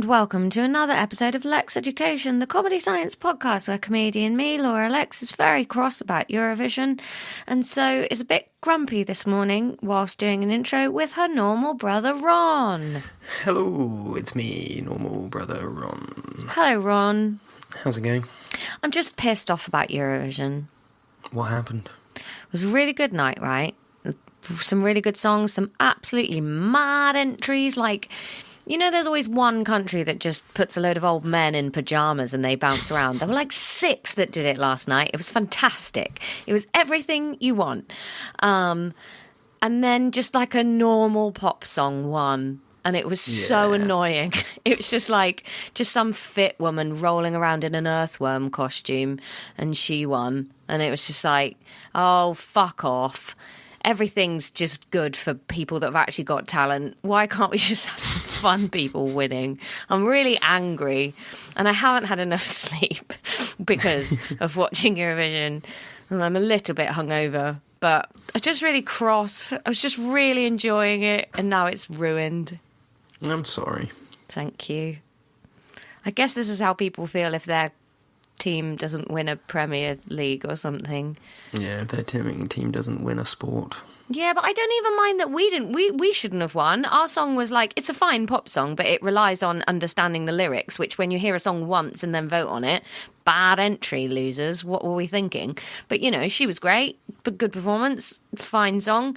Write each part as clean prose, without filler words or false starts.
and welcome to another episode of Lexx Education, the comedy science podcast where comedian me, Laura Lexx, is very cross about Eurovision and so is a bit grumpy this morning whilst doing an intro with her normal brother Ron. Hello, it's me, normal brother Ron. Hello, Ron. How's it going? I'm just pissed off about Eurovision. What happened? It was a really good night, right? Some really good songs, some absolutely mad entries, like... You know, there's always one country that just puts a load of old men in pyjamas and they bounce around. There were like 6 that did it last night. It was fantastic. It was everything you want. And then just like a normal pop song won. And it was so annoying. It was just some fit woman rolling around in an earthworm costume and she won. And it was just like, oh, fuck off. Everything's just good for people that have actually got talent. Why can't we just have fun people winning? I'm really angry. And I haven't had enough sleep because of watching Eurovision. And I'm a little bit hungover. But I'm just really cross. I was just really enjoying it. And now it's ruined. I'm sorry. Thank you. I guess this is how people feel if their team doesn't win a Premier League or something. Yeah, if their team doesn't win a sport. Yeah, but I don't even mind that we didn't. We shouldn't have won. Our song was like, it's a fine pop song, but it relies on understanding the lyrics, which when you hear a song once and then vote on it, bad entry, losers. What were we thinking? But, you know, she was great. Good performance. Fine song.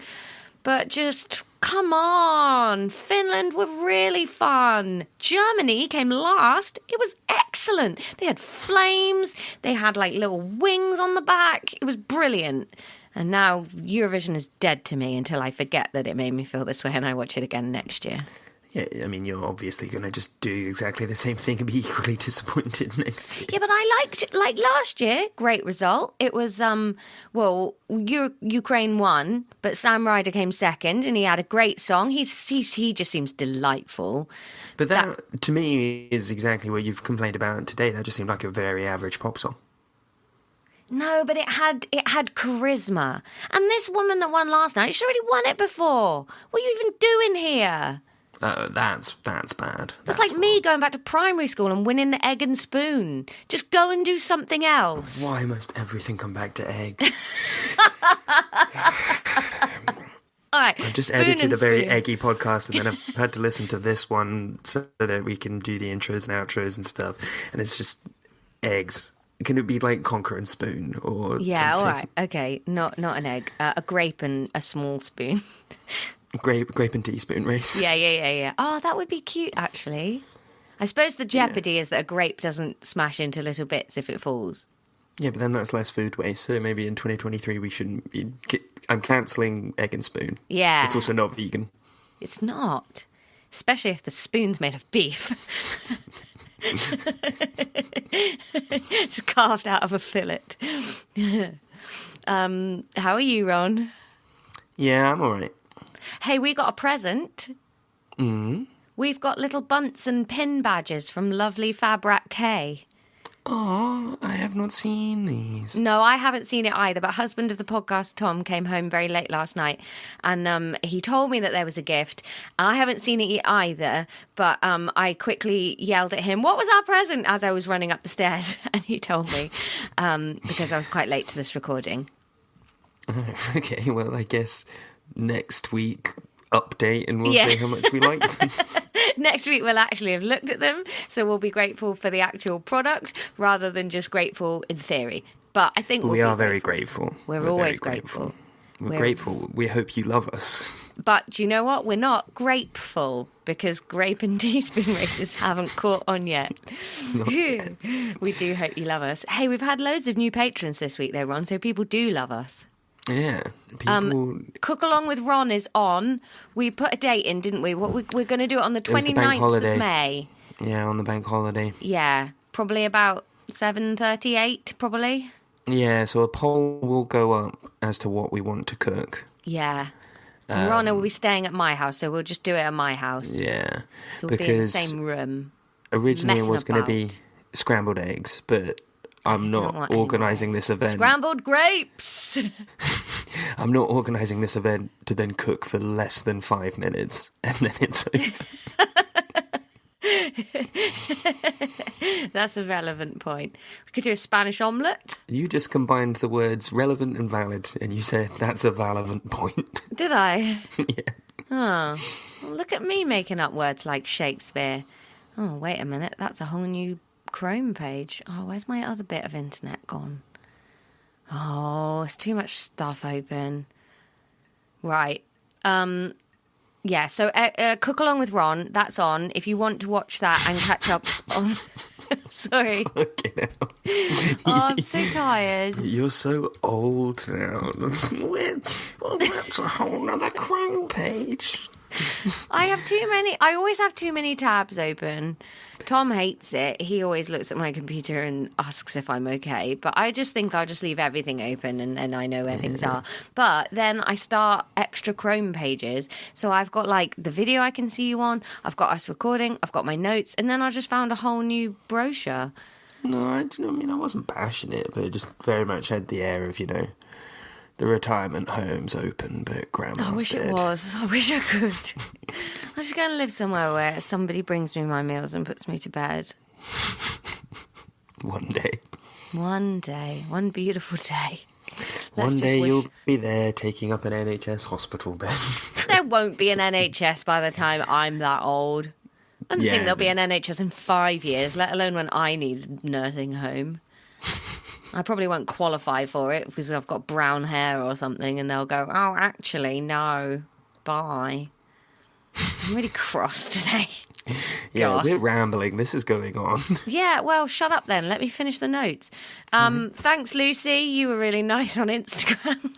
But just... Come on, Finland were really fun. Germany came last. It was excellent. They had flames. They had like little wings on the back. It was brilliant. And now Eurovision is dead to me until I forget that it made me feel this way and I watch it again next year. Yeah, I mean, you're obviously going to just do exactly the same thing and be equally disappointed next year. Yeah, but I liked, like last year, great result. It was, Ukraine won, but Sam Ryder came second and he had a great song. He just seems delightful. But that, to me, is exactly what you've complained about today. That just seemed like a very average pop song. No, but it had charisma. And this woman that won last night, she's already won it before. What are you even doing here? That's bad. That's like me going back to primary school and winning the egg and spoon. Just go and do something else. Why must everything come back to eggs? All right. I've just edited a very eggy podcast and then I've had to listen to this one so that we can do the intros and outros and stuff. And it's just eggs. Can it be like conker and spoon or something? All right. Okay. Not an egg. A grape and a small spoon. Grape and teaspoon race. Yeah. Oh, that would be cute, actually. I suppose the jeopardy is that a grape doesn't smash into little bits if it falls. Yeah, but then that's less food waste. So maybe in 2023 we shouldn't be... I'm cancelling egg and spoon. Yeah. It's also not vegan. It's not. Especially if the spoon's made of beef. It's carved out of a fillet. How are you, Ron? Yeah, I'm all right. Hey, we got a present. We've got little bunts and pin badges from lovely Fabrat K. Oh, I have not seen these. No, I haven't seen it either, but husband of the podcast, Tom, came home very late last night and he told me that there was a gift. I haven't seen it either, but I quickly yelled at him, what was our present, as I was running up the stairs? And he told me because I was quite late to this recording. Okay, well, I guess next week update and we'll see how much we like them. Next week we'll actually have looked at them, so we'll be grateful for the actual product rather than just grateful in theory. But I think we are very grateful. We're always grateful. We're grateful. We hope you love us. But do you know what? We're not grateful because grape and teaspoon races haven't caught on yet. Not yet. We do hope you love us. Hey, we've had loads of new patrons this week though, Ron, so people do love us. Yeah. People... Cook Along with Ron is on. We put a date in, didn't we? We're going to do it on the 29th of May. Yeah, on the bank holiday. Yeah, probably about 7:38, probably. Yeah, so a poll will go up as to what we want to cook. Yeah. And Ron will be staying at my house, so we'll just do it at my house. Yeah. So we'll be in the same room. Originally it was going to be scrambled eggs, but I'm not organising this event. Scrambled grapes! I'm not organising this event to then cook for less than 5 minutes, and then it's over. That's a relevant point. We could do a Spanish omelette. You just combined the words relevant and valid, and you said that's a relevant point. Did I? Yeah. Oh, well, look at me making up words like Shakespeare. Oh, wait a minute. That's a whole new Chrome page. Oh, where's my other bit of internet gone? Oh, it's too much stuff open. Right. Yeah, so Cook Along with Ron, that's on. If you want to watch that and catch up on... Sorry. Fucking hell. Oh, I'm so tired. You're so old now. Well, that's a whole other Chrome page. I always have too many tabs open. Tom hates it. He always looks at my computer and asks if I'm okay. But I just think I'll just leave everything open and then I know where things are. But then I start extra Chrome pages. So I've got like the video I can see you on. I've got us recording. I've got my notes. And then I just found a whole new brochure. No, I wasn't passionate, but it just very much had the air of, the retirement home's open, but grandma's I wish dead. it was. I wish I could. I'm just going to live somewhere where somebody brings me my meals and puts me to bed. One day. One day. One beautiful day. One day you'll be there taking up an NHS hospital bed. There won't be an NHS by the time I'm that old. I don't think there'll be an NHS in 5 years, let alone when I need a nursing home. I probably won't qualify for it because I've got brown hair or something, and they'll go, oh, actually, no, bye. I'm really cross today. Yeah, God. we're rambling. This is going on. Yeah, well, shut up then. Let me finish the notes. Thanks, Lucy. You were really nice on Instagram.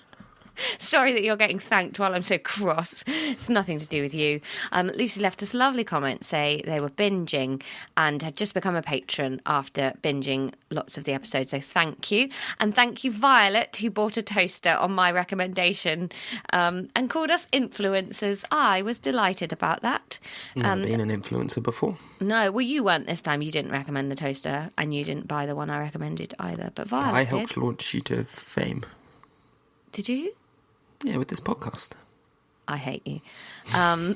Sorry that you're getting thanked while I'm so cross. It's nothing to do with you. Lucy left us a lovely comment, say they were binging and had just become a patron after binging lots of the episodes. So thank you. And thank you, Violet, who bought a toaster on my recommendation and called us influencers. I was delighted about that. Never been an influencer before. No, well, you weren't this time. You didn't recommend the toaster and you didn't buy the one I recommended either. But Violet I helped launch you to fame. Did you? Yeah, with this podcast. I hate you. I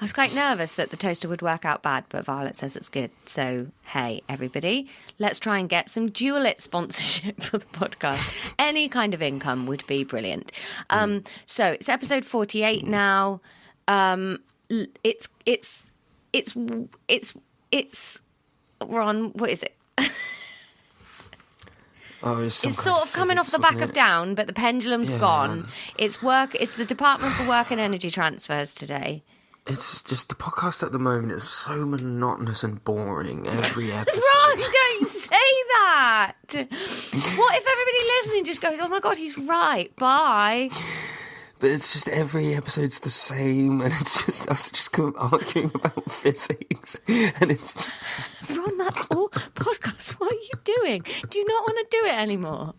was quite nervous that the toaster would work out bad, but Violet says it's good. So, hey, everybody, let's try and get some Dualit sponsorship for the podcast. Any kind of income would be brilliant. So it's episode 48 now. It's Ron, what is it? Oh, it's sort of coming off the back of Down, but the pendulum's gone. It's the Department for Work and Energy Transfers today. It's just the podcast at the moment is so monotonous and boring every episode. Ron, don't say that. What if everybody listening just goes, oh my God, he's right, bye. But it's just every episode's the same, and it's just us just kind of arguing about physics, and it's... Ron, that's all podcasts. What are you doing? Do you not want to do it anymore?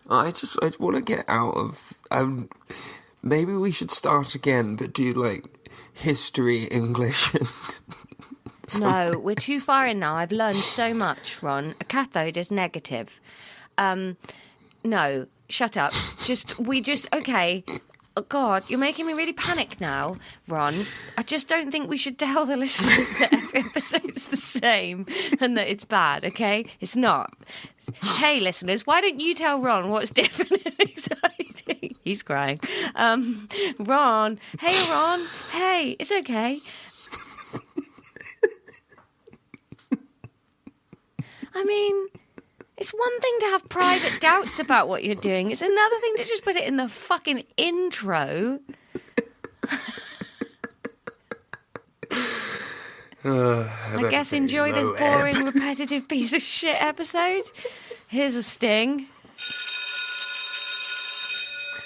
I want to get out of... maybe we should start again, but do, history, English, and... No, we're too far in now. I've learned so much, Ron. A cathode is negative. No, shut up. Okay... Oh, God, you're making me really panic now, Ron. I just don't think we should tell the listeners that every episode's the same and that it's bad, okay? It's not. Hey, listeners, why don't you tell Ron what's different and exciting? He's crying. Ron. Hey, Ron. Hey, it's okay. I mean... It's one thing to have private doubts about what you're doing. It's another thing to just put it in the fucking intro. I guess enjoy this boring, repetitive piece of shit episode. Here's a sting.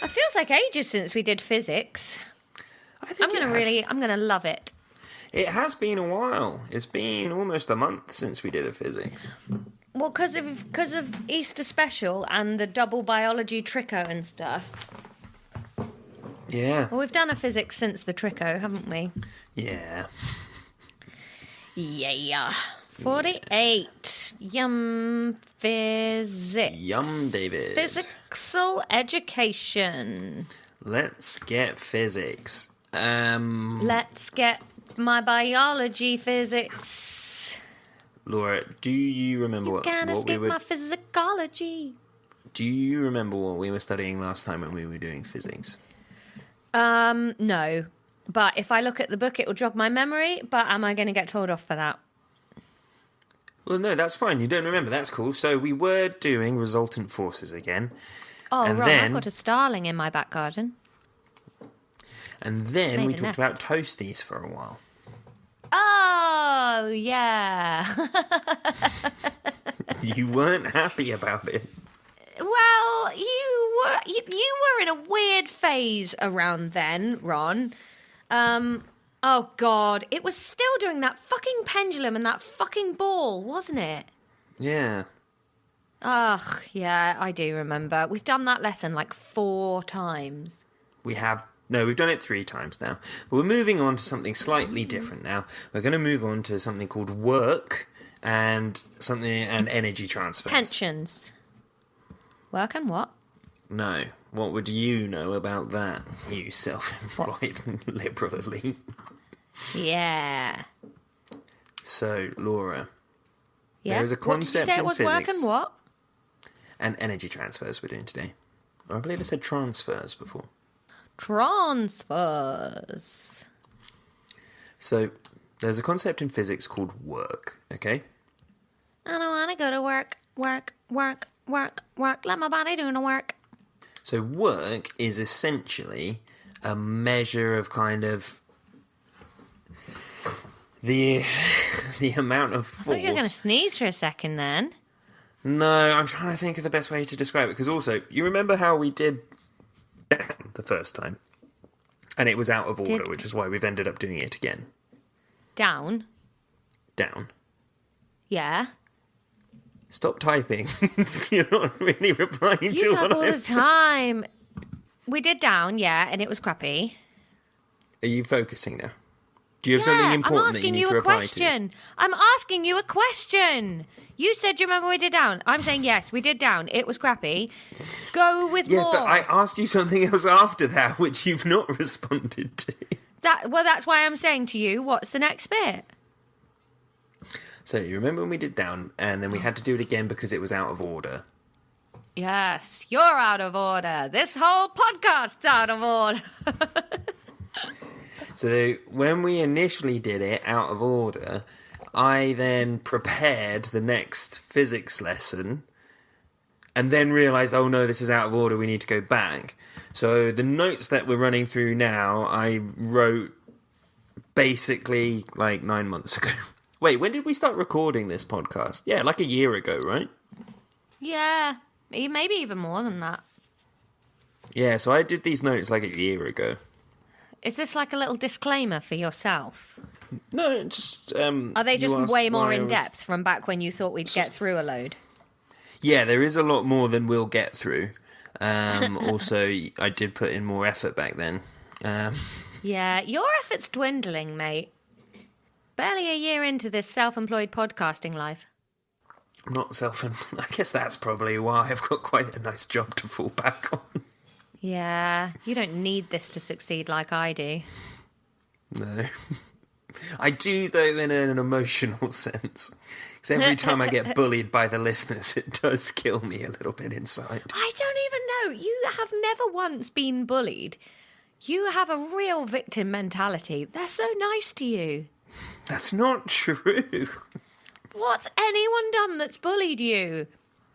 It feels like ages since we did physics. I'm gonna love it. It has been a while. It's been almost a month since we did a physics. Well, because of Easter special and the double biology trico and stuff. Yeah. Well, we've done a physics since the trico, haven't we? Yeah. Yeah. 48. Yum physics. Yum, David. Physical education. Let's get physics. Let's get my biology, physics. Laura, do you remember what Can't we escape were... my physicology. Do you remember what we were studying last time when we were doing physics? No. But if I look at the book, it will jog my memory. But am I going to get told off for that? Well, no, that's fine. You don't remember. That's cool. So we were doing resultant forces again. Oh, and right. then, I've got a starling in my back garden. And then Made we a talked nest. about toasties for a while. Oh, yeah. You weren't happy about it. Well, you were in a weird phase around then, Ron. Oh, God. It was still doing that fucking pendulum and that fucking ball, wasn't it? Yeah. Ugh, yeah, I do remember. We've done that lesson like 4 times. We have... No, we've done it 3 times now. But we're moving on to something slightly different now. We're going to move on to something called work and energy transfers. Pensions. Work and what? No. What would you know about that, you self-employed liberal elite? Yeah. So, Laura, Yeah. there is a concept what did you say in it was physics work and what? and energy transfers we're doing today. Or I believe I said transfers before. Transfers. So, there's a concept in physics called work, okay? I don't want to go to work. Let my body do the work. So work is essentially a measure of kind of the amount of force. I thought you were going to sneeze for a second then. No, I'm trying to think of the best way to describe it, because also, you remember how we did down the first time? And it was out of order, which is why we've ended up doing it again. Down? Down. Yeah. Stop typing. You're not really replying You to talk what all I'm the saying. time. We did down, yeah, and it was crappy. Are you focusing now? Do you have something important that you need to reply to? I'm asking you a question. You said you remember we did down. I'm saying yes, we did down. It was crappy. Go with Yeah, more. but I asked you something else after that, which you've not responded to. That's why I'm saying to you, what's the next bit? So you remember when we did down, and then we had to do it again because it was out of order. Yes, you're out of order. This whole podcast's out of order. So when we initially did it out of order, I then prepared the next physics lesson and then realised, oh no, this is out of order, we need to go back. So the notes that we're running through now, I wrote basically like 9 months ago. Wait, when did we start recording this podcast? Yeah, like a year ago, right? Yeah, maybe even more than that. Yeah, so I did these notes like a year ago. Is this like a little disclaimer for yourself? No, just... Are they just you asked way more why I in was- depth from back when you thought we'd get through a load? Yeah, there is a lot more than we'll get through. Also, I did put in more effort back then. Yeah, your effort's dwindling, mate. Barely a year into this self-employed podcasting life. Not I guess that's probably why I've got quite a nice job to fall back on. Yeah, you don't need this to succeed like I do. No. I do, though, in an emotional sense. Because every time I get bullied by the listeners, it does kill me a little bit inside. I don't even know. You have never once been bullied. You have a real victim mentality. They're so nice to you. That's not true. What's anyone done that's bullied you?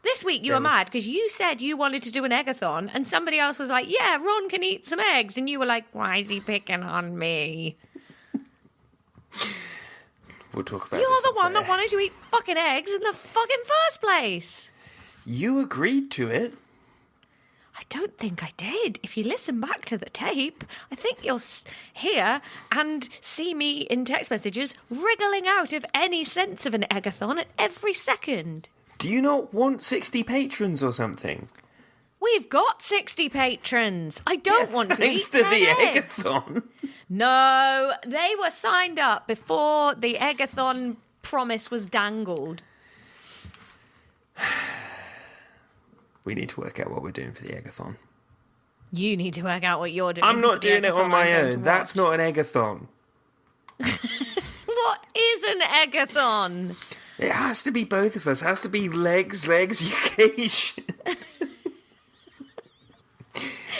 This week you were mad because you said you wanted to do an eggathon and somebody else was like, yeah, Ron can eat some eggs. And you were like, why is he picking on me? We'll talk about You're this the off one that air. wanted to eat fucking eggs in the fucking first place. You agreed to it. I don't think I did. If you listen back to the tape, I think you'll hear and see me in text messages wriggling out of any sense of an eggathon at every second. Do you not want 60 patrons or something? We've got 60 patrons. I don't want to Thanks eat to 10 the eggs. eggathon. No, they were signed up before the eggathon promise was dangled. We need to work out what we're doing for the eggathon. You need to work out what you're doing. I'm for not the doing it eggathon on my I'm going to own. That's watch. not an eggathon. What is an eggathon? It has to be both of us. It has to be Lexx Education.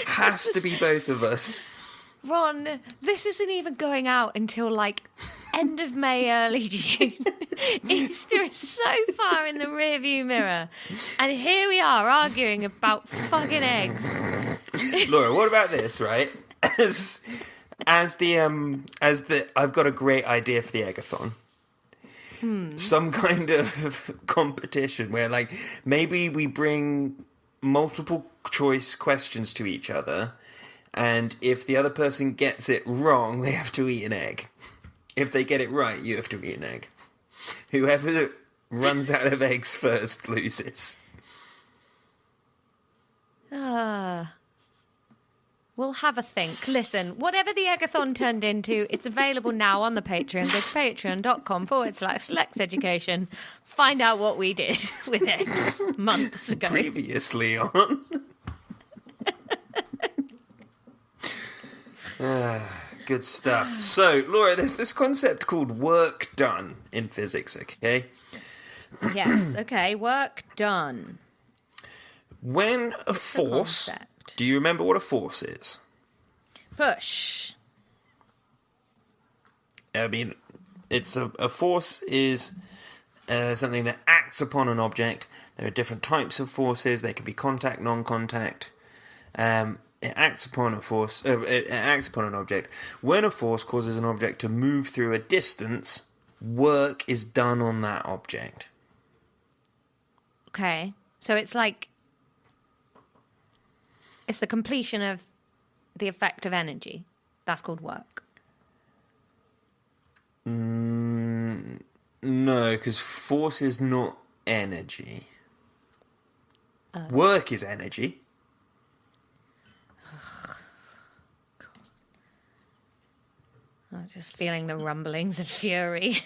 Has to be both of us. Ron, this isn't even going out until like end of May, early June. Easter is so far in the rearview mirror. And here we are arguing about fucking eggs. Laura, what about this, right? As the I've got a great idea for the eggathon. Some kind of competition where, like, maybe we bring multiple choice questions to each other, and if the other person gets it wrong, they have to eat an egg. If they get it right, you have to eat an egg. Whoever runs out of eggs first loses. We'll have a think. Listen, whatever the eggathon turned into, it's available now on the Patreon. Go to patreon.com/Lexx Education. Find out what we did with eggs months ago. Previously on. Good stuff. So, Laura, there's this concept called work done in physics, okay? Yes, okay. Work done. When a What's the force... concept? Do you remember what a force is? Push. I mean, it's a force is something that acts upon an object. There are different types of forces. They can be contact, non-contact. It acts upon a force. It acts upon an object. When a force causes an object to move through a distance, work is done on that object. Okay. So it's like... It's the completion of the effect of energy. That's called work. No, because force is not energy. Work is energy. I'm just feeling the rumblings of fury.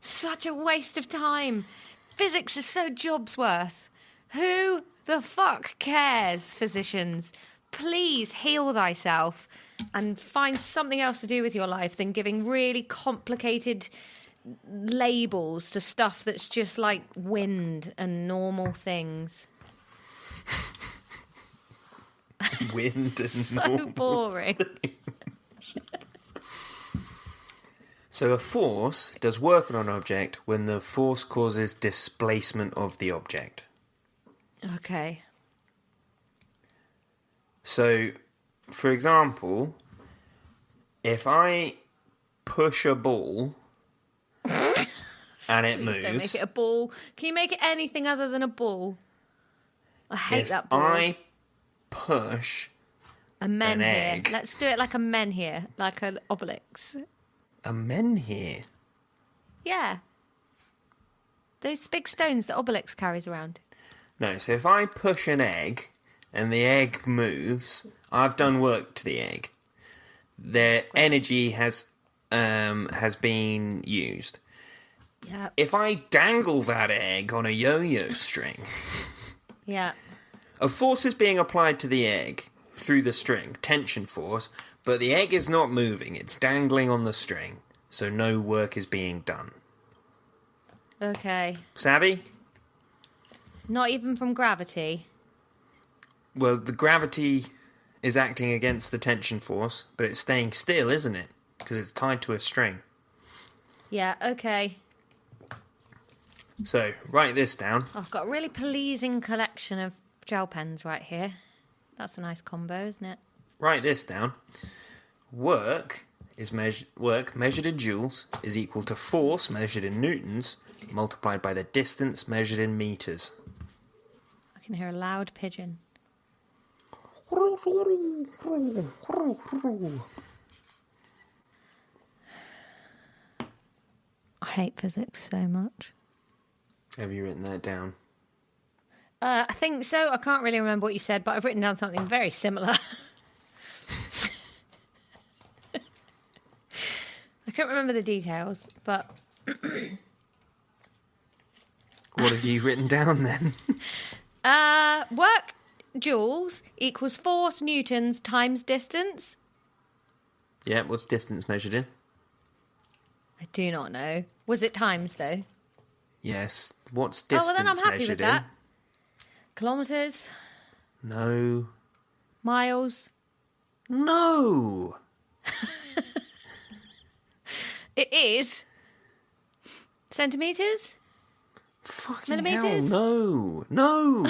Such a waste of time. Physics is so job's worth. Who the fuck cares, physicians? Please heal thyself and find something else to do with your life than giving really complicated labels to stuff that's just like wind and normal things. Wind and So normal. boring. So a force does work on an object when the force causes displacement of the object. Okay. So, for example, if I push a ball and it moves... Don't make it a ball. Can you make it anything other than a ball? I hate if that ball. I push A men an here. egg... Let's do it like a men here, like an Obelix. A men here? Yeah. Those big stones that Obelix carries around. No, so if I push an egg and the egg moves, I've done work to the egg. Their energy has been used. Yeah. If I dangle that egg on a yo-yo string, Yeah. a force is being applied to the egg through the string, tension force, but the egg is not moving, it's dangling on the string, so no work is being done. Okay. Savvy? Not even from gravity. Well, the gravity is acting against the tension force, but it's staying still, isn't it? Because it's tied to a string. Yeah, okay. So, write this down. I've got a really pleasing collection of gel pens right here. That's a nice combo, isn't it? Write this down. Work measured in joules is equal to force measured in newtons multiplied by the distance measured in meters. I can hear a loud pigeon. I hate physics so much. Have you written that down? I think so. I can't really remember what you said, but I've written down something very similar. I can't remember the details, but... What have you written down then? Work joules equals force newtons times distance. Yeah, what's distance measured in? I do not know. Was it times, though? Yes. What's Oh, distance well, then I'm happy measured with that. Kilometres, in? No. miles. No. It is centimetres, Fucking millimetres. hell, no.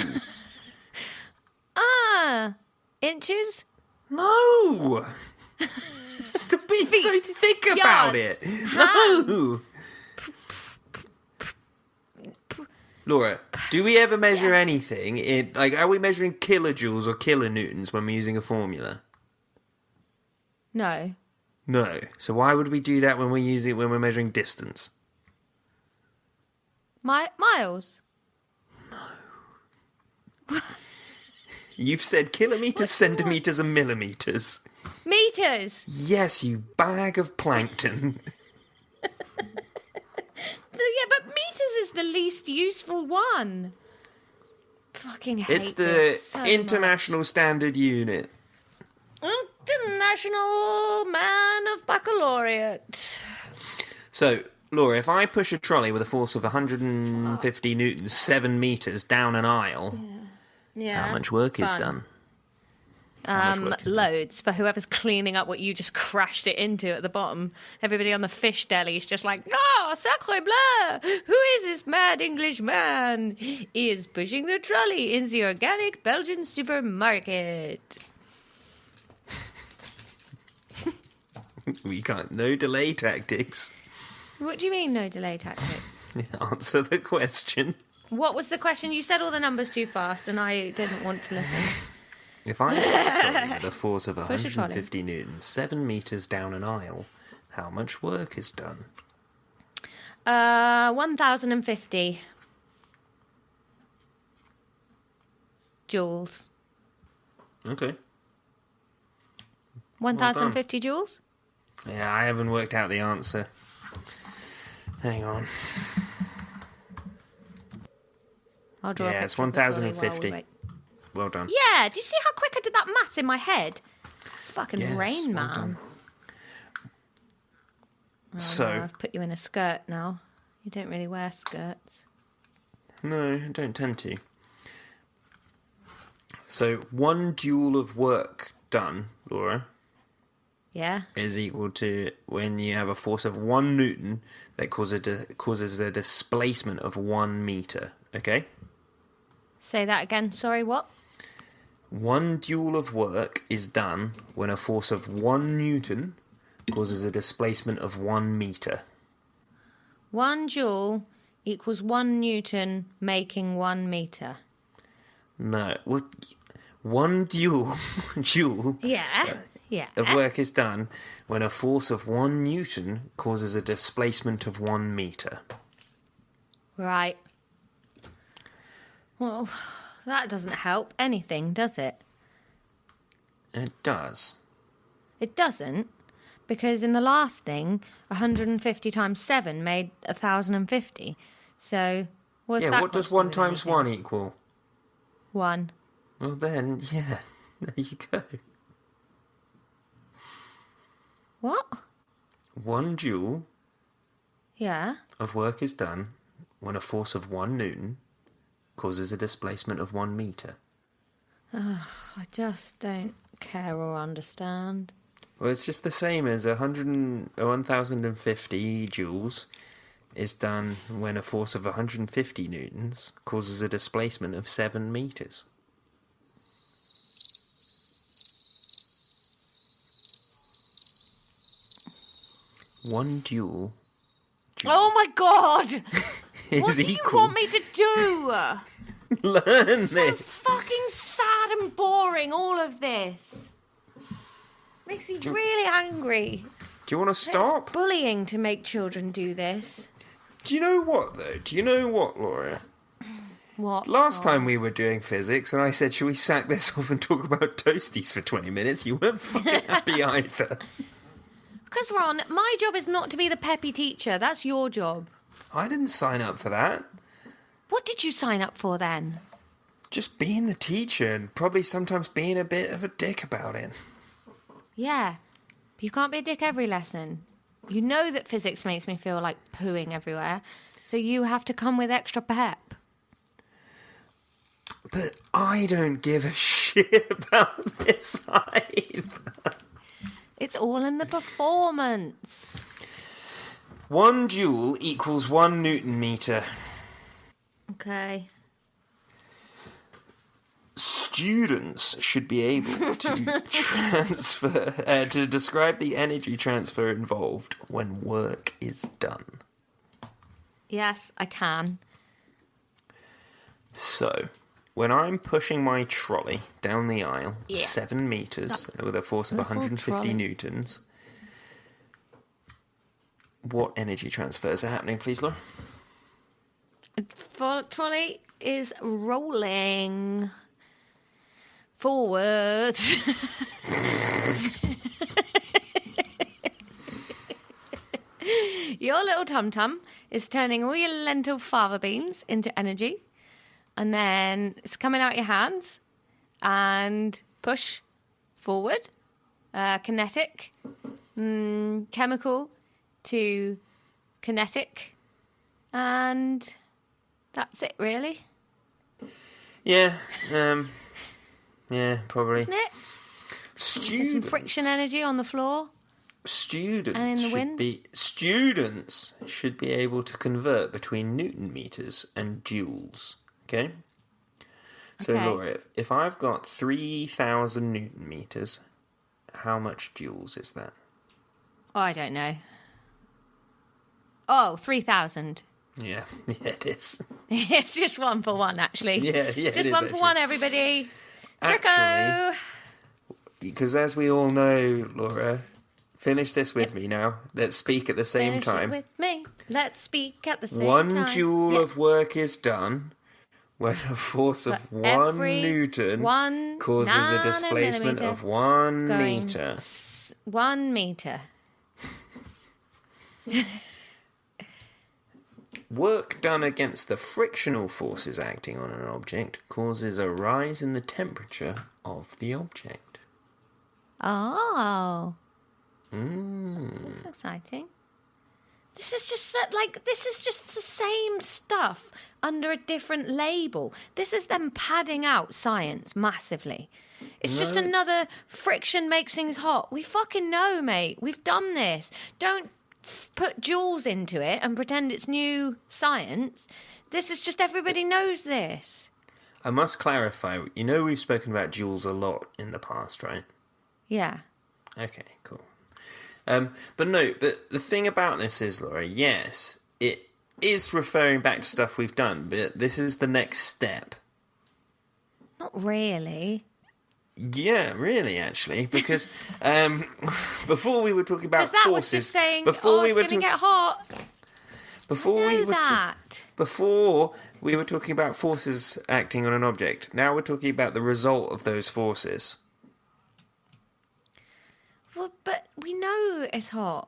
Inches. No. Stop being so thick about yards, it. No. Laura, do we ever measure anything in, like, are we measuring kilojoules or kilonewtons when we're using a formula? No. No. So why would we do that when we're measuring distance? Miles. You've said kilometres, centimetres, and millimetres. Meters. Yes, you bag of plankton. Yeah, but meters is the least useful one. Fucking hate It's the this so international standard unit. much. International Man of Baccalaureate. So, Laura, if I push a trolley with a force of 150 newtons, 7 metres down an aisle, Yeah. how much work is Fun. done? How much work is done? Loads for whoever's cleaning up what you just crashed it into at the bottom. Everybody on the fish deli is just like, "No, sacre bleu! Who is this mad English man? He is pushing the trolley in the organic Belgian supermarket." We can't. No delay tactics. What do you mean, no delay tactics? Answer the question. What was the question? You said all the numbers too fast, and I didn't want to listen. If I push a trolley with a force of Push a trolley. 150 newtons, 7 metres down an aisle, how much work is done? 1,050 joules. Okay. 1,050 joules? Yeah, I haven't worked out the answer. Hang on. I'll draw Yeah, a it's picture of the trolley while we 1,050. wait. Well done. Yeah, did you see how quick I did that maths in my head? Fucking Yes, Rain well Man. done. Oh, So- no, I've put you in a skirt now. You don't really wear skirts. No, I don't tend to. So, 1 joule of work done, Laura, Yeah? is equal to when you have a force of 1 newton that causes a displacement of 1 metre. Okay? Say that again. Sorry, what? 1 joule of work is done when a force of 1 newton causes a displacement of 1 metre. 1 joule equals 1 newton making 1 metre. No, 1 joule Yeah. Yeah. of work is done when a force of 1 newton causes a displacement of 1 metre. Right. Well, that doesn't help anything, does it? It does. It doesn't, because in the last thing, 150 times 7 made 1,050. So, what's that? Yeah, what does 1 times 1 equal? 1. Well then, yeah, there you go. What? 1 joule Yeah. of work is done when a force of 1 newton causes a displacement of 1 metre. I just don't care or understand. Well, it's just the same as 1,050 joules is done when a force of 150 newtons causes a displacement of 7 metres. One joule Oh my god! is What do you equal. want me to do? Learn So this. fucking sad and boring, all of this. Makes me really angry. Do you want to stop? It's bullying to make children do this. Do you know what, though? Do you know what, Laura? What? Last time we were doing physics, and I said, should we sack this off and talk about toasties for 20 minutes? You weren't fucking happy either. Because, Ron, my job is not to be the peppy teacher. That's your job. I didn't sign up for that. What did you sign up for then? Just being the teacher and probably sometimes being a bit of a dick about it. Yeah. But you can't be a dick every lesson. You know that physics makes me feel like pooing everywhere, so you have to come with extra pep. But I don't give a shit about this either. It's all in the performance. 1 joule equals 1 Newton meter. Okay. Students should be able to to describe the energy transfer involved when work is done. Yes, I can. So, when I'm pushing my trolley down the aisle, Yeah. 7 metres, with a force of Little 150 trolley. newtons, what energy transfers are happening, please, Laura? The trolley is rolling forward. Your little tum-tum is turning all your lentil fava beans into energy, and then it's coming out your hands and push forward. Kinetic, chemical to kinetic, and that's it, really. Yeah, probably. Isn't it? There's some friction energy on the floor. Students And in the should wind? students should be able to convert between Newton meters and joules. Okay. So Okay. Laura, if I've got 3,000 Newton meters, how much joules is that? Oh, I don't know. Oh, 3,000. Yeah, it is. It's just 1 for 1, actually. Yeah, Just it is, 1 for actually. 1, everybody. Actually, Draco! because as we all know, Laura, finish this with me now. Let's speak at the same Finish time. it with me. Let's speak at the same 1 time. joule Yeah. of work is done when a force of For 1 every Newton 1 causes a displacement nanomillimeter of 1 going meter. 1 meter. Work done against the frictional forces acting on an object causes a rise in the temperature of the object. Oh. That's exciting. This is just the same stuff under a different label. This is them padding out science massively. It's No, just it's- another friction makes things hot. We fucking know, mate. We've done this. Don't put joules into it and pretend it's new science. This is just everybody knows this. I must clarify, you know we've spoken about joules a lot in the past, right? Yeah. Okay, cool. But the thing about this is, Laura, yes, it is referring back to stuff we've done, but this is the next step. Not really. Yeah, really, actually, because before we were talking about Because that forces, was just saying, before it's going to get hot. before I we know were that. before we were talking about forces acting on an object. Now we're talking about the result of those forces. Well, but we know it's hot.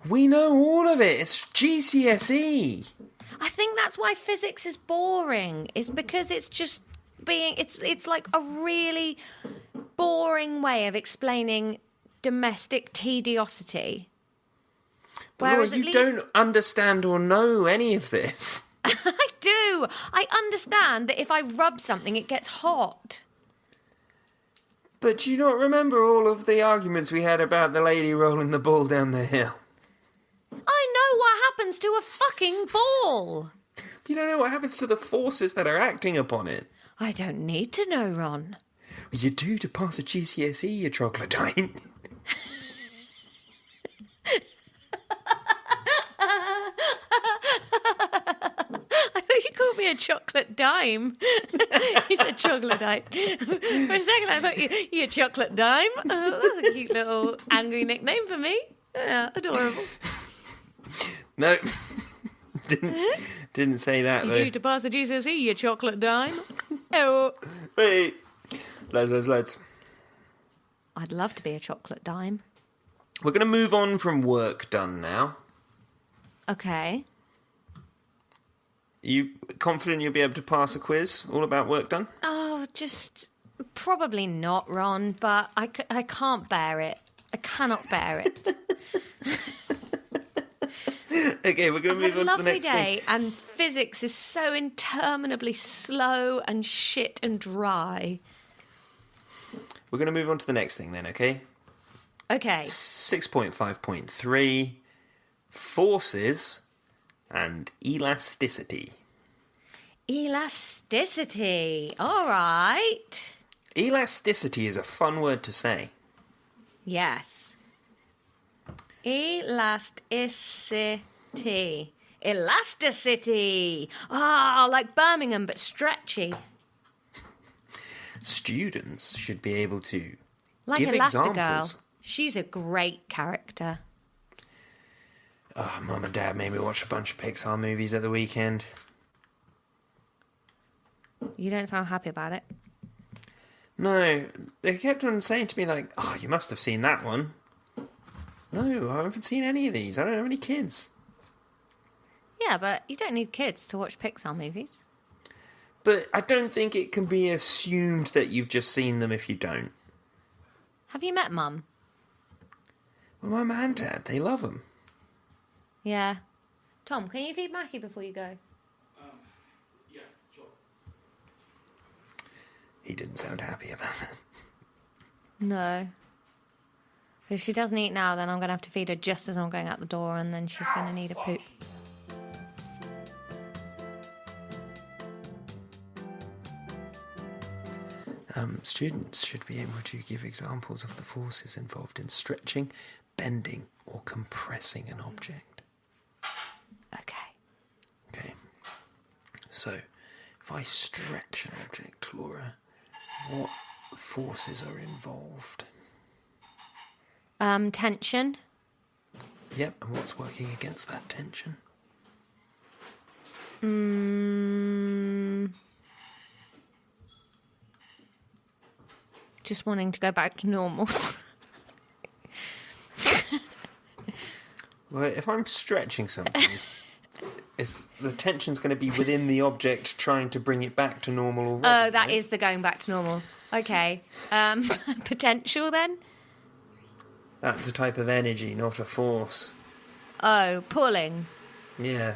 We know all of it. It's GCSE. I think that's why physics is boring. Is because it's just it's like a really boring way of explaining domestic tediosity. But Laura, Whereas you don't understand or know any of this. I do. I understand that if I rub something, it gets hot. But do you not remember all of the arguments we had about the lady rolling the ball down the hill? I know what happens to a fucking ball. You don't know what happens to the forces that are acting upon it. I don't need to know, Ron. You do to pass a GCSE, you troglodyte. I thought you called me a chocolate dime. You said troglodyte. For a second, I thought you chocolate dime. Oh, that's a cute little angry nickname for me. Yeah, adorable. No, didn't say that You though. do to pass a GCSE, you chocolate dime. Oh, Wait, lads. I'd love to be a chocolate dime. We're going to move on from work done now. Okay. You confident you'll be able to pass a quiz all about work done? Oh, just probably not, Ron, but I can't bear it. I cannot bear it. Okay, we're going to move on to the next day, thing. and physics is so interminably slow and shit and dry. We're going to move on to the next thing then, okay? Okay. 6.5.3, forces and elasticity. Elasticity. All right. Elasticity is a fun word to say. Yes. Elasticity. Elasticity. Ah, like Birmingham, but stretchy. Students should be able to Like give Elastigirl. examples. She's a great character. Oh, Mum and Dad made me watch a bunch of Pixar movies at the weekend. You don't sound happy about it. No, they kept on saying to me like, "Oh, you must have seen that one." No, I haven't seen any of these. I don't have any kids. Yeah, but you don't need kids to watch Pixar movies. But I don't think it can be assumed that you've just seen them if you don't. Have you met Mum? Well, Mum and Dad, they love them. Yeah. Tom, can you feed Maki before you go? Yeah, sure. He didn't sound happy about that. No. If she doesn't eat now, then I'm going to have to feed her just as I'm going out the door, and then she's going to need a poop. Students should be able to give examples of the forces involved in stretching, bending, or compressing an object. Okay. Okay. So, if I stretch an object, Laura, what forces are involved? Tension. Yep, and what's working against that tension? Just wanting to go back to normal. Well, if I'm stretching something, is the tension's going to be within the object trying to bring it back to normal already? Oh, that right? is the going back to normal. Okay. Potential then? That's a type of energy, not a force. Oh, pulling. Yeah.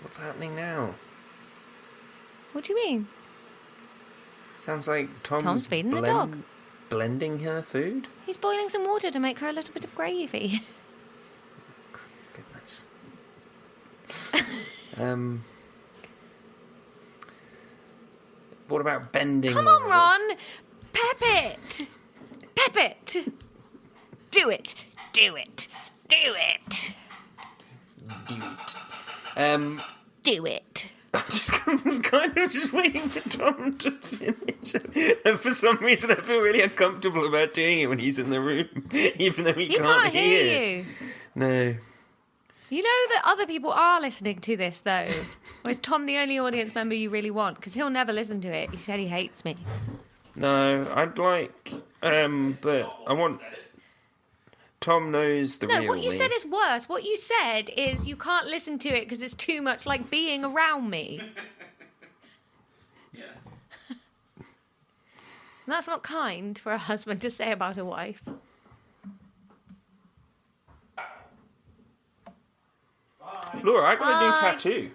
What's happening now? What do you mean? Sounds like Tom's feeding the dog. Blending her food? He's boiling some water to make her a little bit of gravy. Goodness. What about bending? Come on, Ron! Pep it! Pep it! Do it! Do it! Do it! Do it. Do it! I'm kind of just waiting for Tom to finish. And for some reason, I feel really uncomfortable about doing it when he's in the room, even though he can't hear you. No. You know that other people are listening to this, though. Or is Tom the only audience member you really want? Because he'll never listen to it. He said he hates me. No, I'd like, but I want... Tom knows the real No, what you me. said is worse. What you said is you can't listen to it because it's too much like being around me. Yeah. That's not kind for a husband to say about a wife. Laura, I got a new Bye. tattoo.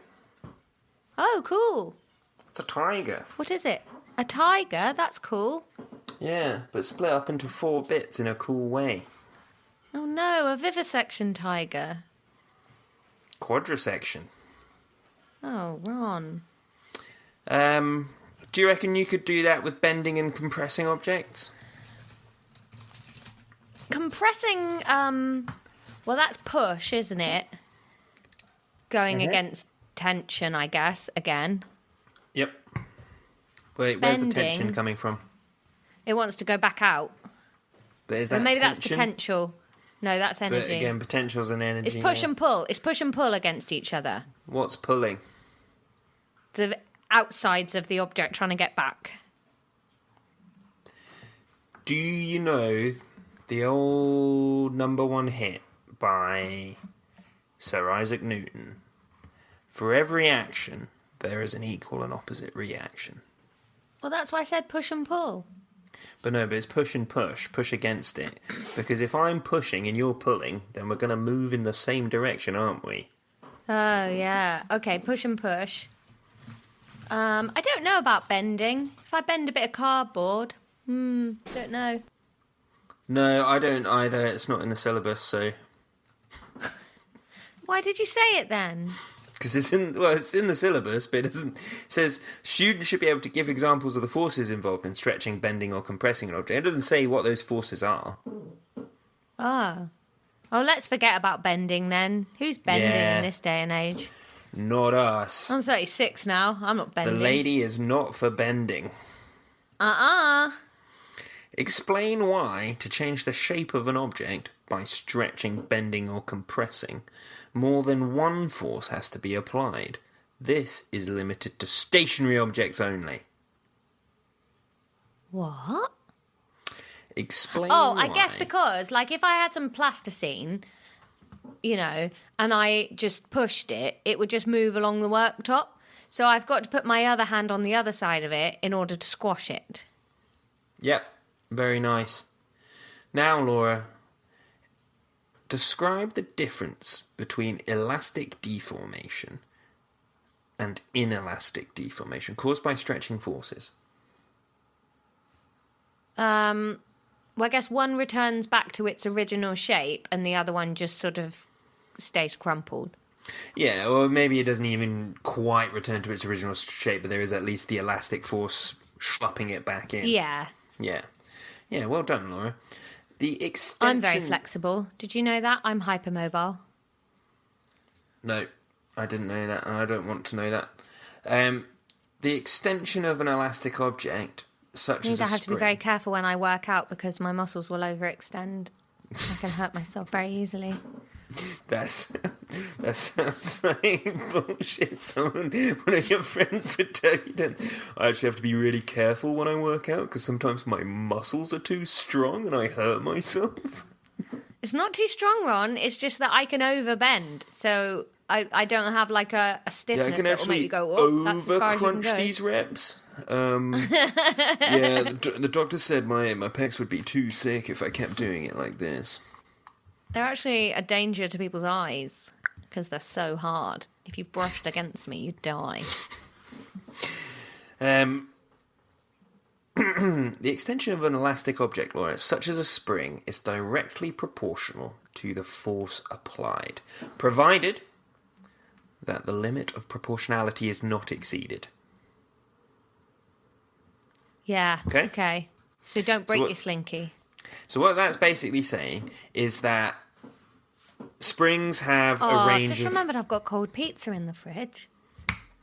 Oh, cool. It's a tiger. What is it? A tiger? That's cool. Yeah, but split up into 4 bits in a cool way. Oh no, a vivisection tiger. Quadrisection. Oh, Ron. Do you reckon you could do that with bending and compressing objects? Compressing, well, that's push, isn't it? Going against tension, I guess, again. Yep. Wait, where's the Bending. tension coming from? It wants to go back out. But is Or that maybe that's tension? potential. No, that's energy. But again, potential's an energy. It's push yeah. and pull. It's push and pull against each other. What's pulling? The outsides of the object trying to get back. Do you know the old #1 hit by Sir Isaac Newton? For every action, there is an equal and opposite reaction. Well, that's why I said push and pull. But no, but it's push and push against it. Because if I'm pushing and you're pulling, then we're going to move in the same direction, aren't we? Oh, yeah. Okay, push and push. I don't know about bending. If I bend a bit of cardboard, don't know. No, I don't either. It's not in the syllabus, so... Why did you say it then? Because it's in the syllabus, but it doesn't. It says students should be able to give examples of the forces involved in stretching, bending, or compressing an object. It doesn't say what those forces are. Oh, let's forget about bending then. Who's bending in this day and age? Not us. I'm 36 now. I'm not bending. The lady is not for bending. Explain why, to change the shape of an object by stretching, bending, or compressing, more than one force has to be applied. This is limited to stationary objects only. What? Explain I why. guess because, like, if I had some plasticine, you know, and I just pushed it, it would just move along the worktop. So I've got to put my other hand on the other side of it in order to squash it. Yep, very nice. Now, Laura, describe the difference between elastic deformation and inelastic deformation caused by stretching forces. Well, I guess one returns back to its original shape and the other one just sort of stays crumpled. Yeah, or maybe it doesn't even quite return to its original shape, but there is at least the elastic force schlupping it back in. Yeah. Yeah. Yeah, well done, Laura. The extension... I'm very flexible. Did you know that? I'm hypermobile. No, I didn't know that, and I don't want to know that. The extension of an elastic object, such as a I have to be spring... very careful when I work out because my muscles will overextend. I can hurt myself very easily. That sounds like bullshit. One of your friends would tell you that I actually have to be really careful when I work out because sometimes my muscles are too strong and I hurt myself. It's not too strong, Ron. It's just that I can overbend. So I don't have like a stiffness that will make you go, oh, that's as far as you can overcrunch go. these reps. Yeah, the doctor said my pecs would be too sick if I kept doing it like this. They're actually a danger to people's eyes because they're so hard. If you brushed against me, you'd die. The extension of an elastic object, Laura, such as a spring, is directly proportional to the force applied, provided that the limit of proportionality is not exceeded. Yeah. Okay. Okay. So don't break your slinky. So what that's basically saying is that springs have a I've range just of... remembered I've got cold pizza in the fridge.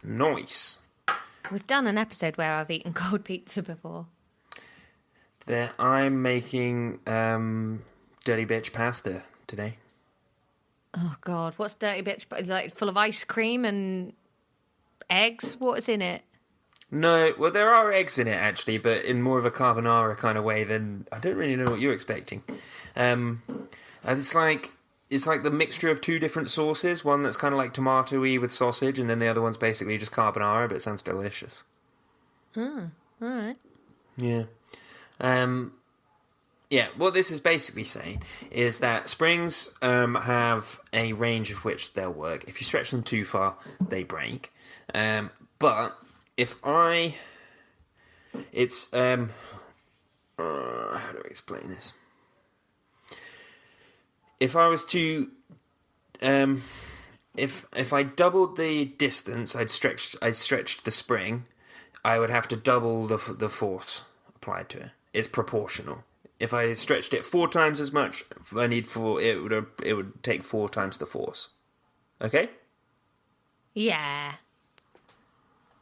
Nice. We've done an episode where I've eaten cold pizza before. There, I'm making dirty bitch pasta today. Oh, God. What's dirty bitch? Is it like full of ice cream and eggs? What is in it? No, well, there are eggs in it, actually, but in more of a carbonara kind of way than... I don't really know what you're expecting. It's like the mixture of two different sauces, one that's kind of like tomato-y with sausage, and then the other one's basically just carbonara, but it sounds delicious. Oh, all right. Yeah. Yeah, what this is basically saying is that springs have a range of which they'll work. If you stretch them too far, they break. But if I... It's... how do I explain this? If I was to... If I doubled the distance I'd stretched the spring, I would have to double the force applied to it. It's proportional. If I stretched it 4 times as much, it would take 4 times the force. Okay? Yeah.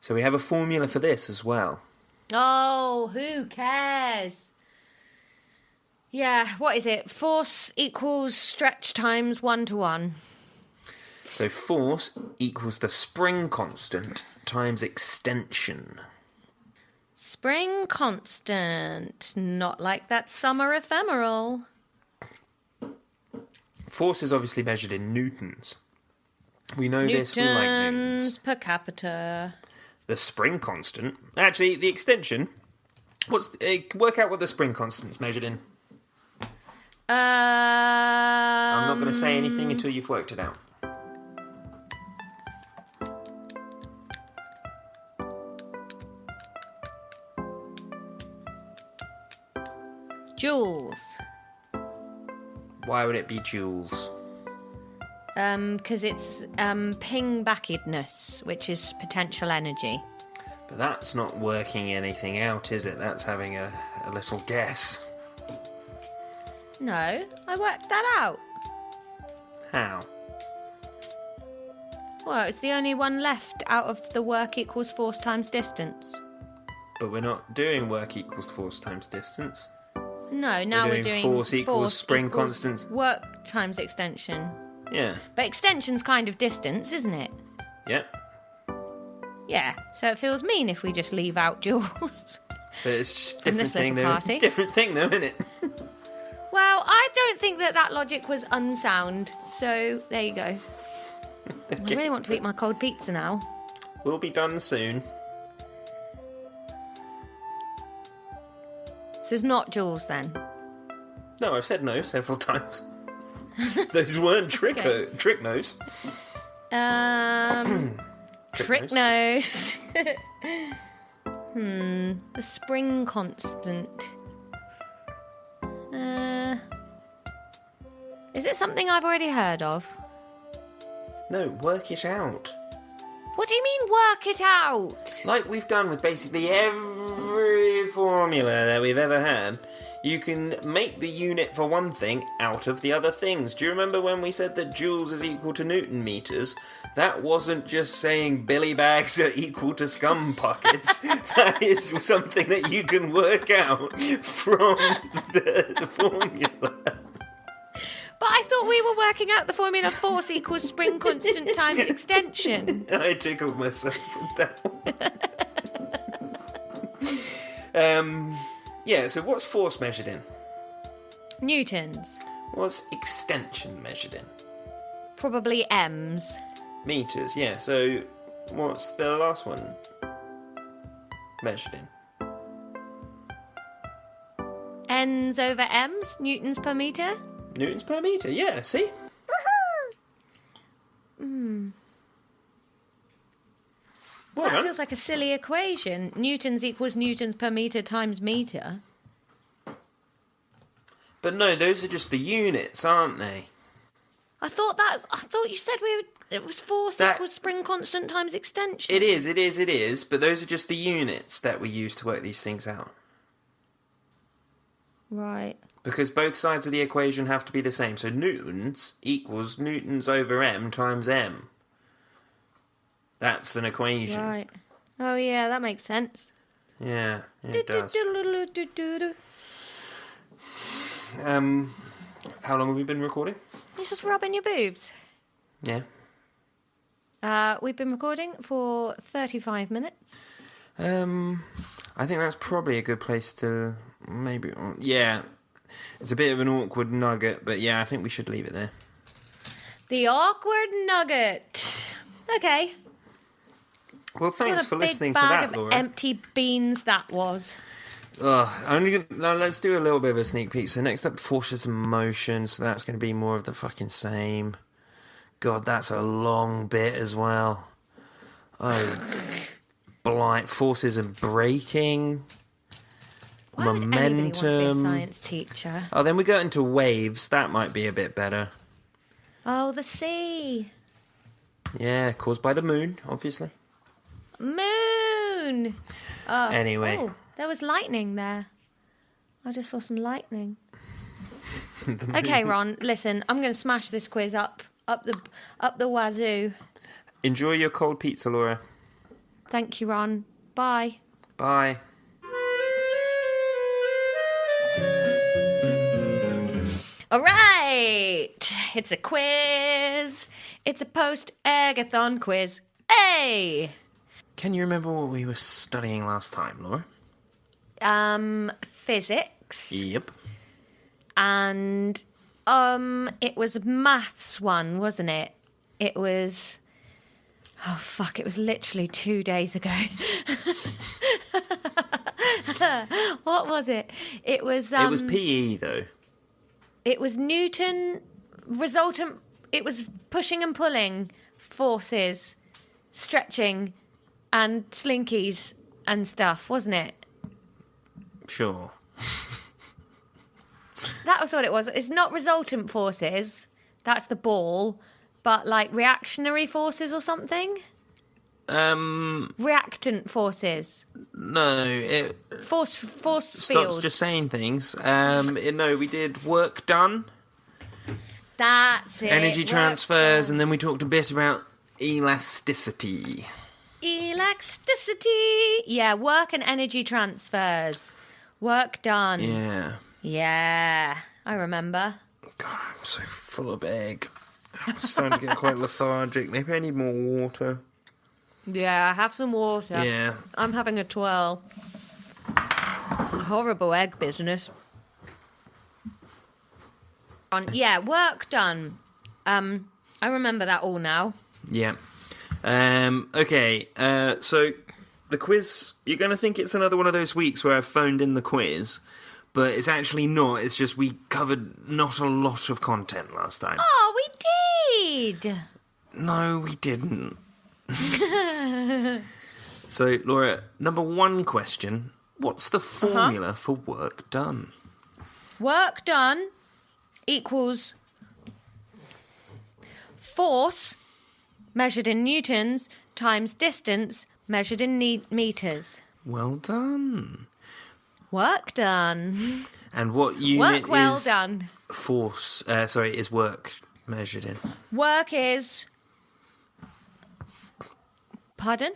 So we have a formula for this as well. Oh, who cares? Yeah, what is it? Force equals stretch times 1-to-1. So force equals the spring constant times extension. Spring constant, not like that summer ephemeral. Force is obviously measured in newtons. We know this, we like newtons. Per capita. The spring constant, actually the extension, Work out what the spring constant's measured in. I'm I'm not going to say anything until you've worked it out. joules. Why would it be joules? Because it's ping-backedness, which is potential energy. But that's not working anything out, is it? That's having a little guess. No, I worked that out. How? Well, it's the only one left out of the work equals force times distance. But we're not doing work equals force times distance. No, now we're doing force equals spring equals constants. Work times extension. Yeah. But extension's kind of distance, isn't it? Yep. Yeah, so it feels mean if we just leave out joules. But it's just a From different this thing, little though. party. Different thing, though, isn't it? Well, I don't think that logic was unsound, so there you go. I really want to eat my cold pizza now. We'll be done soon. So it's not joules then? No, I've said no several times. Those weren't trick nos. Trick nose. The spring constant. Is it something I've already heard of? No, work it out. What do you mean, work it out? Like we've done with basically every formula that we've ever had, you can make the unit for one thing out of the other things. Do you remember when we said that joules is equal to Newton meters? That wasn't just saying billy bags are equal to scum pockets. That is something that you can work out from the formula. But I thought we were working out the formula force equals spring constant times extension. I tickled myself with that one. Yeah, so what's force measured in? Newtons. What's extension measured in? Probably M's. Meters, yeah. So what's the last one measured in? N's over M's, newtons per metre. Newtons per metre, yeah, see? Well That done. feels like a silly equation. Newtons equals newtons per metre times metre. But no, those are just the units, aren't they? I thought you said it was force equals spring constant times extension. It is, but those are just the units that we use to work these things out. Right. Because both sides of the equation have to be the same. So newtons equals newtons over m times m. That's an equation. Right. Oh yeah, that makes sense. Yeah, it does. How long have we been recording? You're just rubbing your boobs. Yeah. We've been recording for 35 minutes. I think that's probably a good place to maybe... Yeah, it's a bit of an awkward nugget, but yeah, I think we should leave it there. The awkward nugget. Okay. Well, thanks for listening to What a that, big bag Laura. of empty beans that was. Now let's do a little bit of a sneak peek. So next up, Forces and Motion. So that's going to be more of the fucking same. God, that's a long bit as well. Oh, blight. Forces and braking. Why would anybody want to be a Momentum. science teacher? Oh, then we go into waves. That might be a bit better. Oh, the sea. Yeah, caused by the moon, obviously. Moon. Anyway. Oh, there was lightning there. I just saw some lightning. Okay, Ron, listen, I'm going to smash this quiz up the wazoo. Enjoy your cold pizza, Laura. Thank you, Ron. Bye. Bye. All right. It's a quiz. It's a post-Agathon quiz. Hey! Can you remember what we were studying last time, Laura? Physics. Yep. And it was maths one, wasn't it? It was... Oh, fuck, it was literally 2 days ago. What was it? It was It was PE, though. it was Newton resultant. It was pushing and pulling forces, stretching, and slinkies and stuff, wasn't it? Sure. That was what it was. It's not resultant forces. That's the ball, but like reactionary forces or something. Reactant forces. No, it Force stops fields. just saying things. No, we did work done, That's it. energy Work transfers, done. and then we talked a bit about elasticity. Elasticity. Yeah, work and energy transfers. Work done. Yeah. Yeah, I remember. God, I'm so full of egg. I'm starting to get quite lethargic. Maybe I need more water. Yeah, have some water. Yeah. I'm having a twirl. Horrible egg business. Yeah, work done. I remember that all now. Yeah. Okay, so the quiz, you're going to think it's another one of those weeks where I've phoned in the quiz, but it's actually not. It's just we covered not a lot of content last time. Oh, we did. No, we didn't. So, Laura, number one question. What's the formula for work done? Work done equals force measured in newtons times distance measured in meters. Well done. Work done. And what unit Work well is done. force? Is work measured in? Work is... Pardon?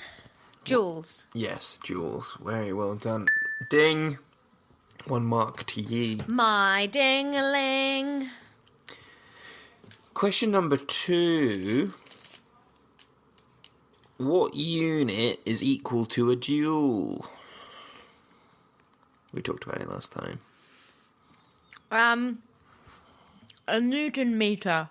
Joules. Yes, joules. Very well done. Ding. 1 mark to ye. My ding-a-ling. Question number 2. What unit is equal to a joule? We talked about it last time. A Newton meter.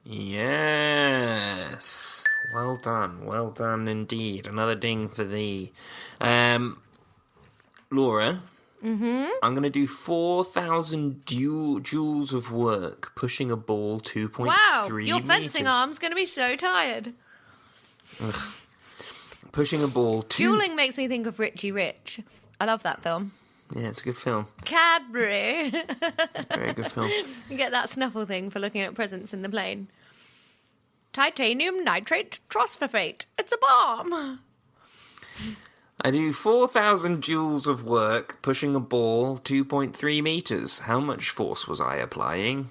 Yes. Well done indeed. Another ding for thee. Laura, I'm going to do 4,000 joules of work pushing a ball 2.3 Wow, your meters. fencing arm's going to be so tired. Pushing a ball Dueling makes me think of Richie Rich. I love that film. Yeah, it's a good film. Cadbury. Very good film. You get that snuffle thing for looking at presents in the plane. Titanium nitrate phosphate. It's a bomb. I do 4,000 joules of work pushing a ball 2.3 meters. How much force was I applying?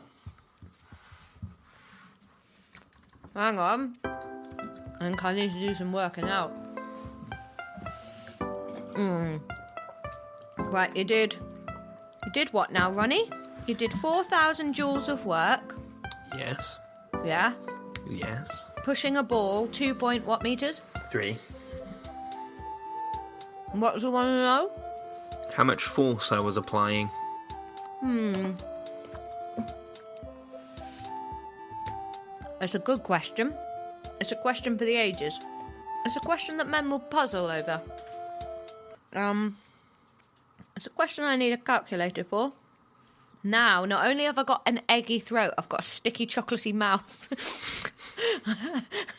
Hang on. I think I need to do some working out. Right, you did what now, Ronnie? You did 4,000 joules of work. Yes. Yeah. Yes. Pushing a ball 2 point what meters? 3. What do you want to know? How much force I was applying? It's a good question. It's a question for the ages. It's a question that men will puzzle over. It's a question I need a calculator for. Now, not only have I got an eggy throat, I've got a sticky, chocolatey mouth.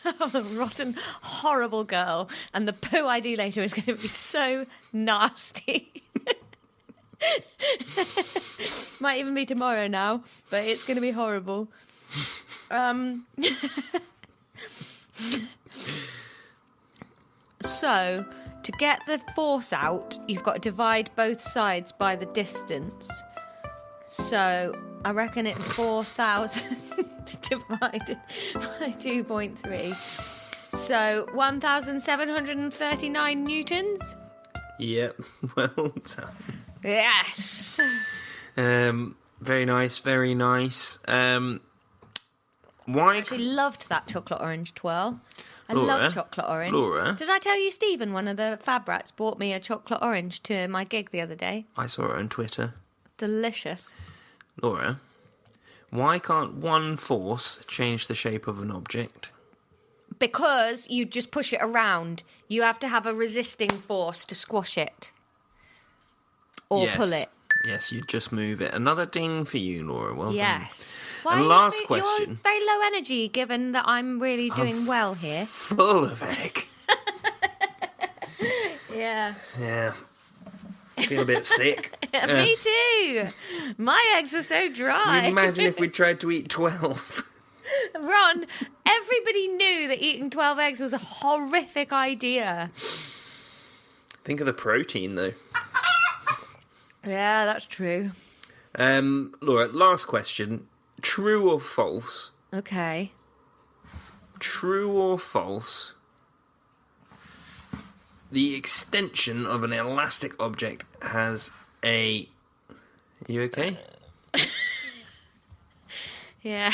I'm a rotten, horrible girl, and the poo I do later is going to be so nasty. Might even be tomorrow now, but it's going to be horrible. So, to get the force out, you've got to divide both sides by the distance. So, I reckon it's 4,000 divided by 2.3. So, 1,739 newtons? Yep, well done. Yes! Very nice, very nice. Why? I actually loved that chocolate orange twirl. I Laura, love chocolate orange. Laura? Did I tell you Stephen, one of the Fab Rats, bought me a chocolate orange to my gig the other day? I saw it on Twitter. Delicious. Laura, why can't one force change the shape of an object? because you just push it around. You have to have a resisting force to squash it. Or pull it. Yes, you just move it. Another ding for you, Laura. Well Yes. done. And last question. You're very low energy, given that I'm really doing well here. Full of egg. Yeah. Yeah. Feel a bit sick. Me too. My eggs are so dry. Can you imagine if we tried to eat 12? Ron, everybody knew that eating 12 eggs was a horrific idea. Think of the protein, though. Yeah, that's true. Laura, last question. True or false? Okay. True or false? The extension of an elastic object has a... Are you okay? Yeah.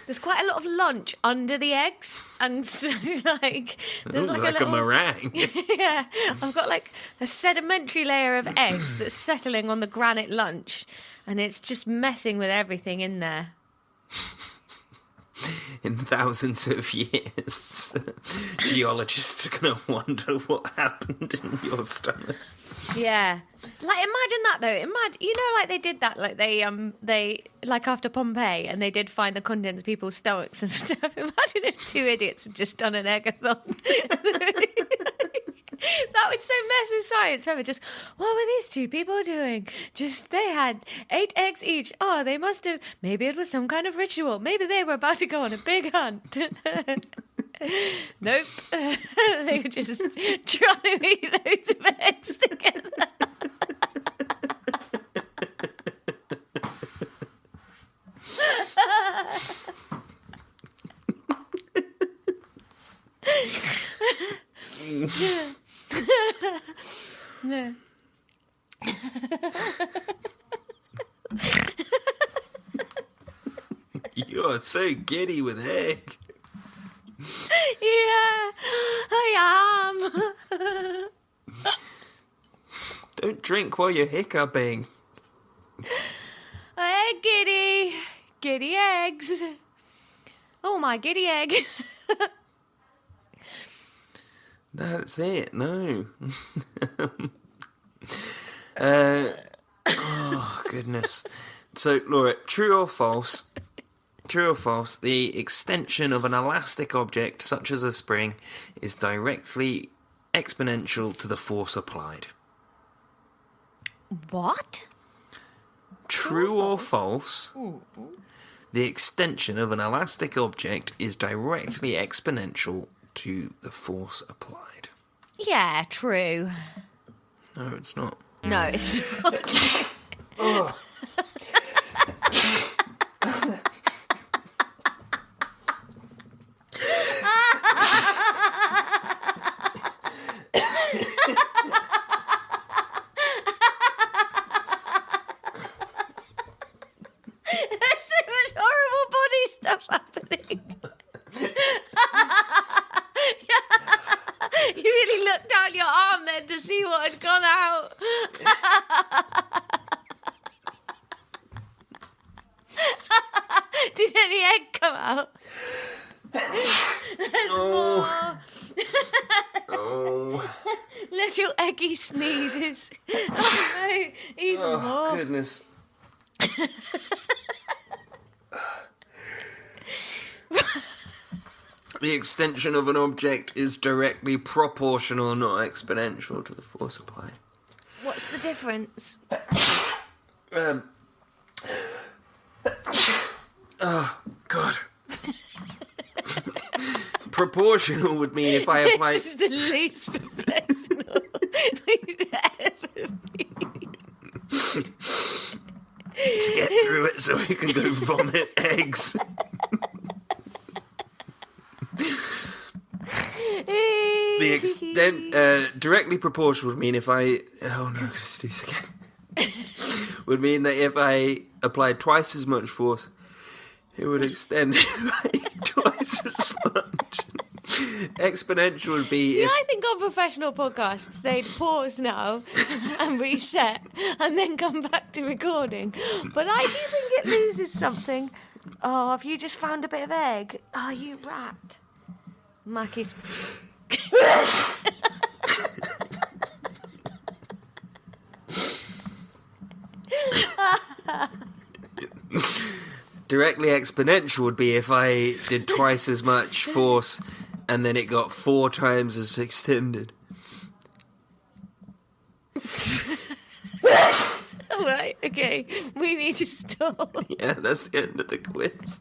There's quite a lot of lunch under the eggs, and so, like... There's like a meringue. Yeah, I've got, like, a sedimentary layer of eggs that's settling on the granite lunch, and it's just messing with everything in there. In thousands of years, geologists are going to wonder what happened in your stomach. Yeah. Like, imagine that, though. You know, like, they did that, like, they, like, after Pompeii, and they did find the contents of people's stomachs and stuff. Imagine if 2 idiots had just done an eggathon. That would so mess with science forever. Just, what were these 2 people doing? Just, they had 8 eggs each. Oh, they must have, maybe it was some kind of ritual. Maybe they were about to go on a big hunt. Nope. They were just trying to eat loads of eggs together. No. You are so giddy with egg. Yeah, I am. Don't drink while you're hiccuping. Hey, giddy. Giddy eggs. Oh, my giddy egg. That's it, no. Oh, goodness. So, Laura, true or false? True or false, the extension of an elastic object, such as a spring, is directly exponential to the force applied. What? True or false, the extension of an elastic object is directly exponential to the force applied. Yeah, true. No, it's not. No, it's not. Oh. There's so much horrible body stuff happening. You really looked down your arm then to see what had gone out. Did any egg come out? Oh. Oh. Little eggy sneezes. Oh no, even Oh, more. goodness. The extension of an object is directly proportional, not exponential, to the force applied. What's the difference? Oh, God. Proportional would mean if I apply... This is the least professional we've ever been. Just get through it so we can go vomit eggs. The extent directly proportional would mean if I... Oh, no, let's do this again. Would mean that if I applied twice as much force, it would extend by twice as much. Exponential would be... See, I think on professional podcasts, they'd pause now and reset and then come back to recording. But I do think it loses something. Oh, have you just found a bit of egg? Oh, you rat. Maki's... Directly exponential would be if I did twice as much force and then it got 4 times as extended. All right, okay. We need to stop. Yeah, that's the end of the quiz.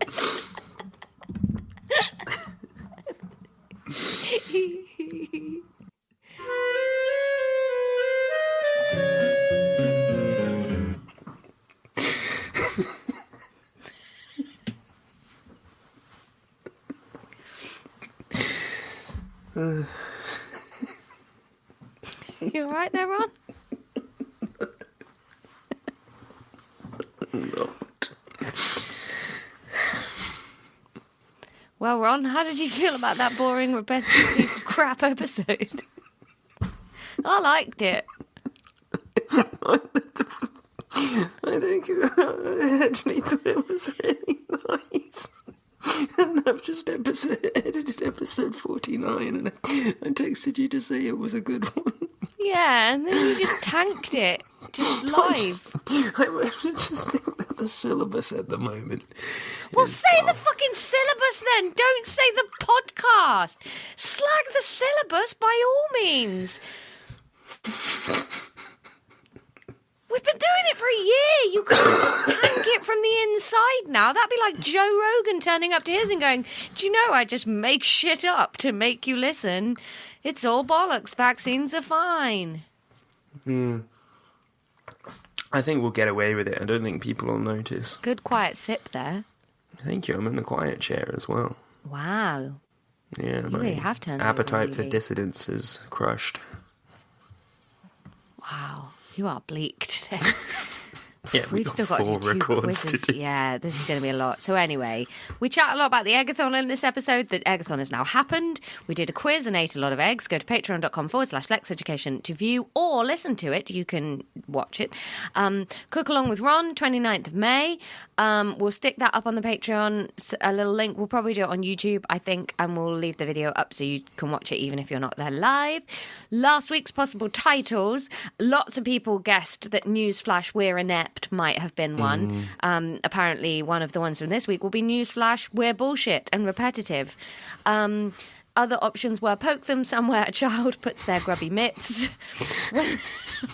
You all right there, Ron? Not. Well, Ron, how did you feel about that boring, repetitive piece of crap episode? I liked it. I think I actually thought it was really nice. And I've just edited episode 49 and I texted you to say it was a good one. Yeah, and then you just tanked it. Just live. I just think that the syllabus at the moment. Well, say the fucking syllabus then. Don't say the podcast. Slag the syllabus by all means. We've been doing it for a year. You can't tank it from the inside now. That'd be like Joe Rogan turning up to his and going, do you know I just make shit up to make you listen? It's all bollocks. Vaccines are fine. I think we'll get away with it. I don't think people will notice. Good quiet sip there. Thank you. I'm in the quiet chair as well. Wow. Yeah, You my really have turned appetite over, for really. dissidence is crushed. Wow. You are bleak today. Yeah, We've got still got 4 to do 2 records quizzes. to do. Yeah, this is going to be a lot. So anyway, we chat a lot about the eggathon in this episode. The eggathon has now happened. We did a quiz and ate a lot of eggs. Go to patreon.com/Lexx Education to view or listen to it. You can watch it. Cook Along with Ron, 29th of May. We'll stick that up on the Patreon, a little link. We'll probably do it on YouTube, I think, and we'll leave the video up so you can watch it even if you're not there live. Last week's possible titles. Lots of people guessed that Newsflash, We're Inept might have been one. Apparently, one of the ones from this week will be Newsflash, We're Bullshit and Repetitive. Other options were Poke Them Somewhere a Child Puts Their Grubby Mitts.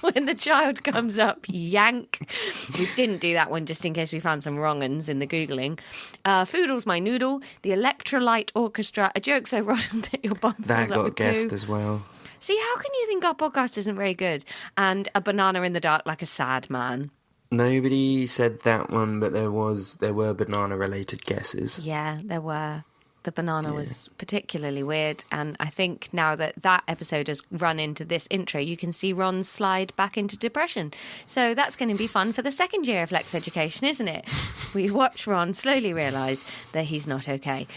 When the child comes up, yank. We didn't do that one just in case we found some wrong uns in the Googling. Foodle's My Noodle, The Electrolyte Orchestra, A Joke So Rotten That Your Bum That Fills Up got With guessed Poo. as well. See, how can you think our podcast isn't very good? And A Banana in the Dark Like a Sad Man. Nobody said that one, but there were banana-related guesses. Yeah, there were. The banana was particularly weird, and I think now that that episode has run into this intro, you can see Ron slide back into depression. So that's going to be fun for the second year of Lexx Education, isn't it? We watch Ron slowly realise that he's not okay.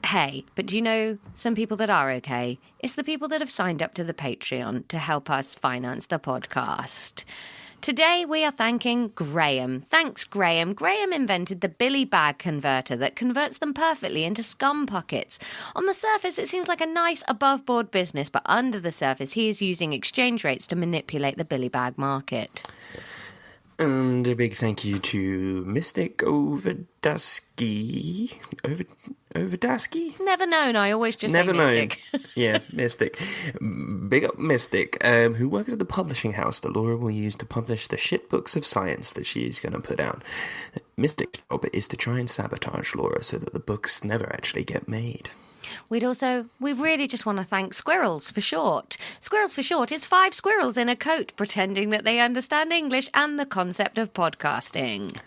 Hey, but do you know some people that are okay? It's the people that have signed up to the Patreon to help us finance the podcast. Today we are thanking Graham. Thanks, Graham. Graham invented the Billy Bag converter that converts them perfectly into Scum Puckets. On the surface, it seems like a nice above-board business, but under the surface, he is using exchange rates to manipulate the Billy Bag market. And a big thank you to Mystic Overdusky. Overdusky? Never known. I always just Never say known. Mystic. Yeah, Mystic. Big up Mystic, who works at the publishing house that Laura will use to publish the shit books of science that she is going to put out. Mystic's job is to try and sabotage Laura so that the books never actually get made. We really just want to thank Squirrels for Short. Squirrels for Short is 5 squirrels in a coat pretending that they understand English and the concept of podcasting.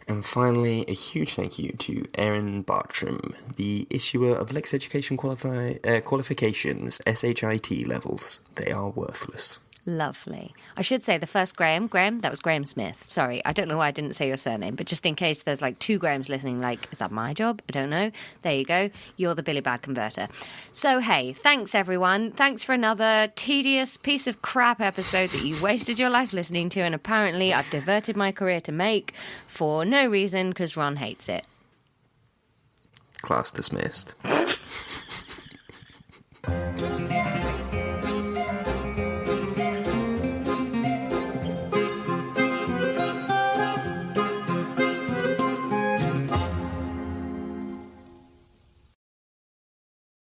And finally, a huge thank you to Erin Bartram, the issuer of Lexx Education qualifications, SHIT levels. They are worthless. Lovely. I should say the first Graham, that was Graham Smith. Sorry, I don't know why I didn't say your surname, but just in case there's like 2 Grahams listening, like, is that my job? I don't know. There you go. You're the Billy Bag converter. So, hey, thanks everyone. Thanks for another tedious piece of crap episode that you wasted your life listening to, and apparently I've diverted my career to make for no reason, because Ron hates it. Class dismissed.